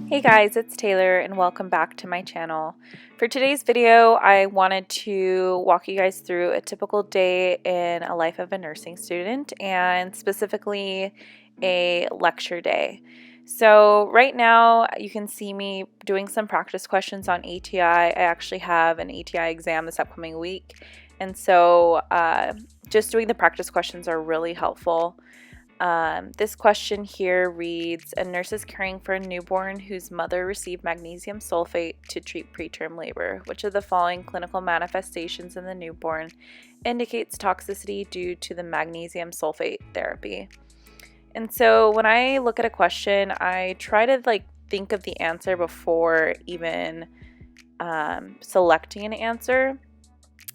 Hey guys, it's Taylor and welcome back to my channel. For today's video, I wanted to walk you guys through a typical day in a life of a nursing student and specifically a lecture day. So right now you can see me doing some practice questions on ATI. I actually have an ATI exam this upcoming week, and so just doing the practice questions are really helpful. This question here reads, a nurse is caring for a newborn whose mother received magnesium sulfate to treat preterm labor. Which of the following clinical manifestations in the newborn indicates toxicity due to the magnesium sulfate therapy? And so when I look at a question, I try to think of the answer before even selecting an answer.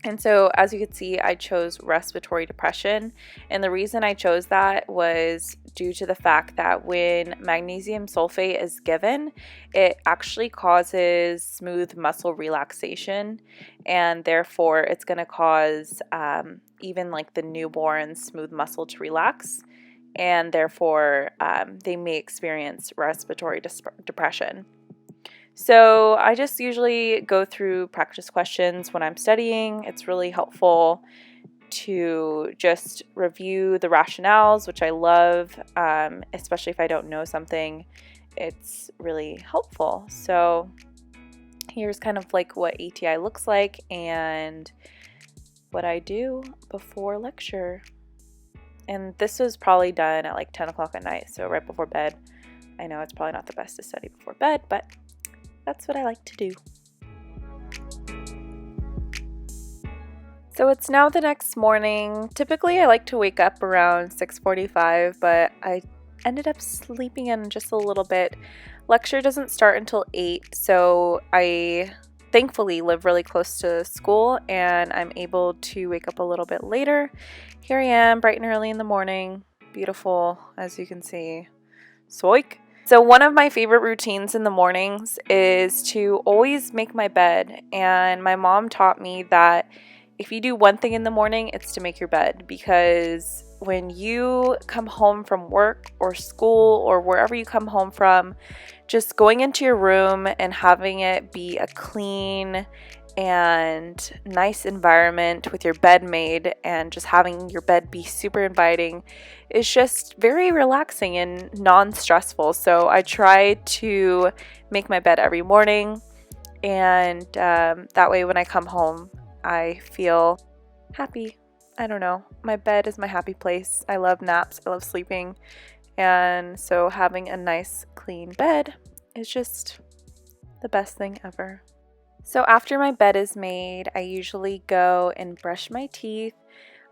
And so, as you can see, I chose respiratory depression. And the reason I chose that was due to the fact that when magnesium sulfate is given, it actually causes smooth muscle relaxation. And therefore, it's going to cause even like the newborn smooth muscle to relax. And therefore, they may experience respiratory depression. So I just usually go through practice questions when I'm studying. It's really helpful to just review the rationales, which I love, especially if I don't know something. It's really helpful. So here's kind of like what ATI looks like and what I do before lecture. And this was probably done at like 10 o'clock at night, so right before bed. I know it's probably not the best to study before bed, but that's what I like to do. So it's now the next morning. Typically I like to wake up around 6:45, but I ended up sleeping in just a little bit. Lecture doesn't start until 8, so I thankfully live really close to school and I'm able to wake up a little bit later. Here I am, bright and early in the morning. Beautiful, as you can see. Soik! So one of my favorite routines in the mornings is to always make my bed, and my mom taught me that if you do one thing in the morning, it's to make your bed, because when you come home from work or school or wherever you come home from, just going into your room and having it be a clean and nice environment with your bed made and just having your bed be super inviting is just very relaxing and non-stressful. So I try to make my bed every morning, and that way when I come home I feel happy. I don't know, my bed is my happy place. I love naps, I love sleeping, and so having a nice clean bed is just the best thing ever. So after my bed is made, I usually go and brush my teeth.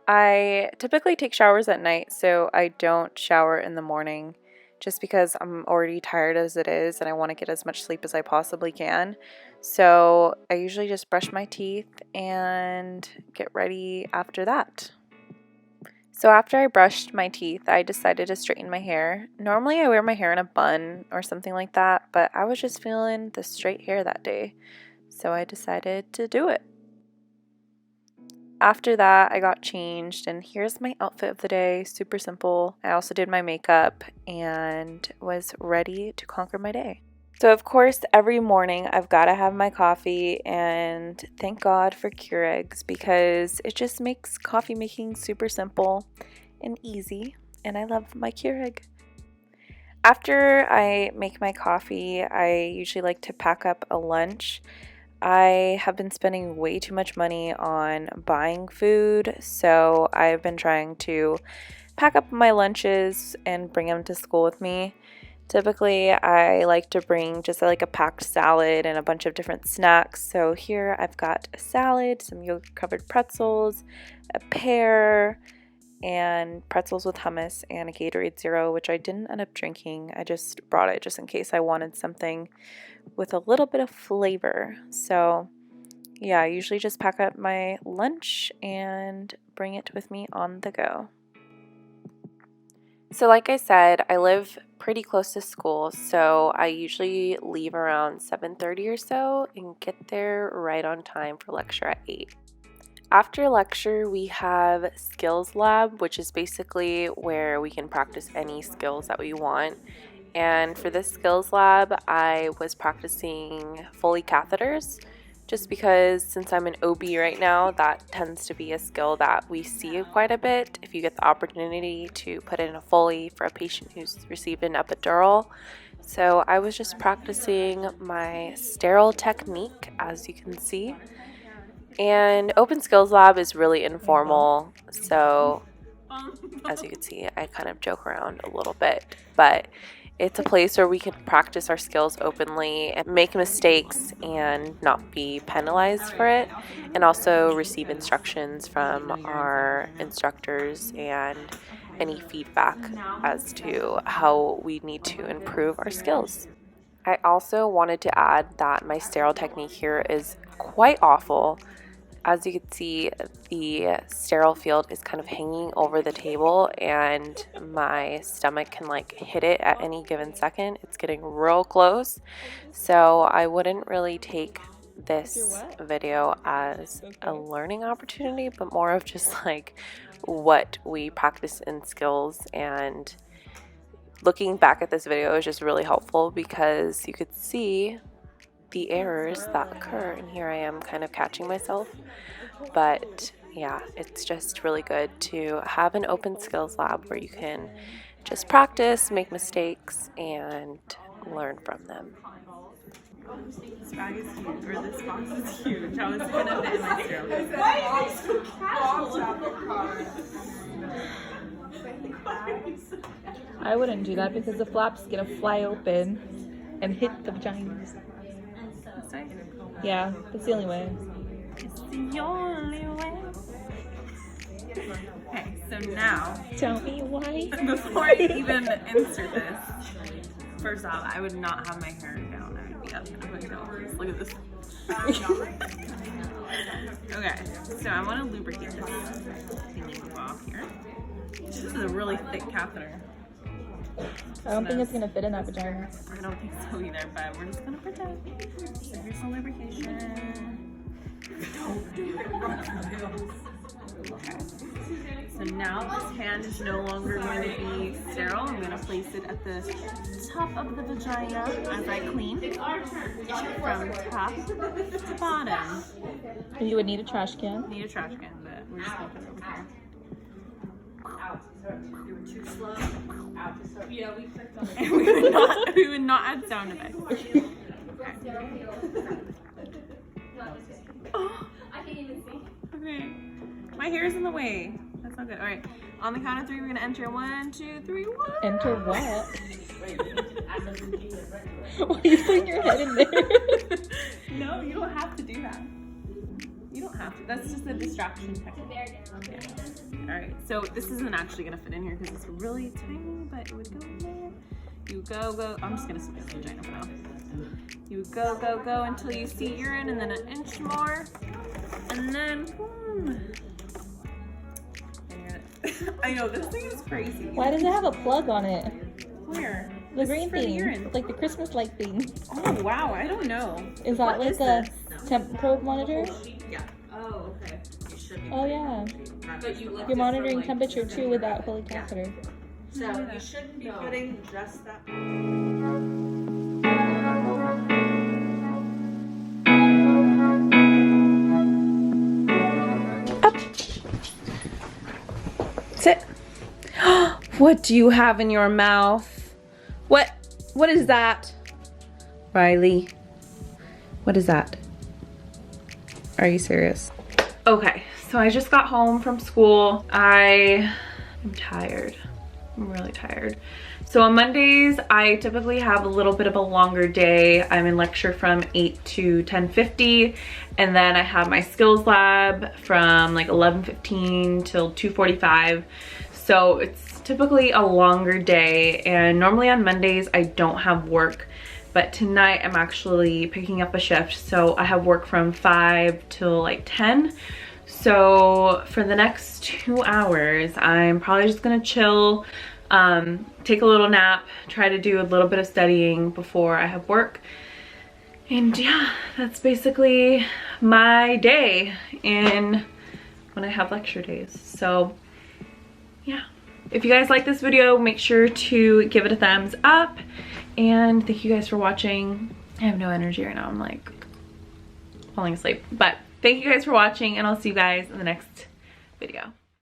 I typically take showers at night, so I don't shower in the morning just because I'm already tired as it is and I want to get as much sleep as I possibly can. So I usually just brush my teeth and get ready after that. So after I brushed my teeth, I decided to straighten my hair. Normally I wear my hair in a bun or something like that, but I was just feeling the straight hair that day, so I decided to do it. After that, I got changed, and here's my outfit of the day. Super simple. I also did my makeup and was ready to conquer my day. So of course, every morning I've got to have my coffee, and thank God for Keurigs because it just makes coffee making super simple and easy, and I love my Keurig. After I make my coffee, I usually like to pack up a lunch. I have been spending way too much money on buying food, so I've been trying to pack up my lunches and bring them to school with me. Typically, I like to bring just like a packed salad and a bunch of different snacks. So here I've got a salad, some yogurt-covered pretzels, a pear, and pretzels with hummus, and a Gatorade Zero, which I didn't end up drinking. I just brought it just in case I wanted something with a little bit of flavor. So yeah, I usually just pack up my lunch and bring it with me on the go. So like I said, I live pretty close to school, so I usually leave around 7:30 or so and get there right on time for lecture at 8. After lecture, we have skills lab, which is basically where we can practice any skills that we want. And for this skills lab, I was practicing Foley catheters, just because since I'm an OB right now, that tends to be a skill that we see quite a bit if you get the opportunity to put in a Foley for a patient who's received an epidural. So I was just practicing my sterile technique, as you can see. And Open Skills Lab is really informal, so as you can see, I kind of joke around a little bit, but it's a place where we can practice our skills openly and make mistakes and not be penalized for it, and also receive instructions from our instructors and any feedback as to how we need to improve our skills. I also wanted to add that my sterile technique here is quite awful. As you can see, the sterile field is kind of hanging over the table and my stomach can like hit it at any given second. It's getting real close. So I wouldn't really take this video as a learning opportunity, but more of just like what we practice in skills. And looking back at this video is just really helpful because you could see the errors that occur, and here I am kind of catching myself. But yeah, it's just really good to have an open skills lab where you can just practice, make mistakes, and learn from them. This bag is huge, or this box is huge. How is it gonna fit in my sterile? I wouldn't do that because the flap's gonna fly open and hit the vagina. Yeah, that's the only way. It's the only way. Okay, so now, Tell me why. before I even insert this, first off, I would not have my hair down. I would be up in a ponytail. Look at this. Okay, so I want to lubricate this thingy off here. This is a really thick catheter. I don't think it's gonna fit in that vagina. I don't think so either, but we're just gonna pretend. So here's some lubrication. Okay. So now this hand is no longer going to be sterile. I'm going to place it at the top of the vagina as I clean from top to bottom. You would need a trash can. Need a trash can, but we're just going to put it over here. Too slow. Yeah, we clicked on it. And we would not add sound effects. Okay. I can't even see. Okay. My hair is in the way. That's not good. All right. On the count of 3, we're going to enter 1, 2, 3, 1. Enter what? Why are you putting your head in there? No, you don't have to do that. You don't have to. That's just a distraction technique. Yeah. All right. So this isn't actually going to fit in here because it's really tiny, but it would go in there. You go. I'm just going to split the vagina for now. You go until you see urine, and then an inch more. And then, boom. I know, this thing is crazy. Why does it have a plug on it? Where? The This is green for the thing, urine. like the Christmas light thing. Oh, wow. I don't know. Is that What like is a this? temp probe monitor? Yeah. Oh, okay. You should be. Oh yeah. But you left You're it monitoring for, like, temperature too with that Foley catheter. So you shouldn't be putting just that. Sit. What do you have in your mouth? What is that? Riley, what is that? Are you serious? Okay, so I just got home from school. I am tired. I'm really tired. So on Mondays, I typically have a little bit of a longer day. I'm in lecture from 8 to 10:50, and then I have my skills lab from like 11:15 till 2:45. So it's typically a longer day, and normally on Mondays I don't have work, but tonight I'm actually picking up a shift, so I have work from 5 till like 10. So for the next 2 hours, I'm probably just gonna chill, take a little nap, try to do a little bit of studying before I have work. And yeah, that's basically my day when I have lecture days. So yeah, If you guys like this video, make sure to give it a thumbs up. And thank you guys for watching. I have no energy right now. I'm like falling asleep. But thank you guys for watching, and I'll see you guys in the next video.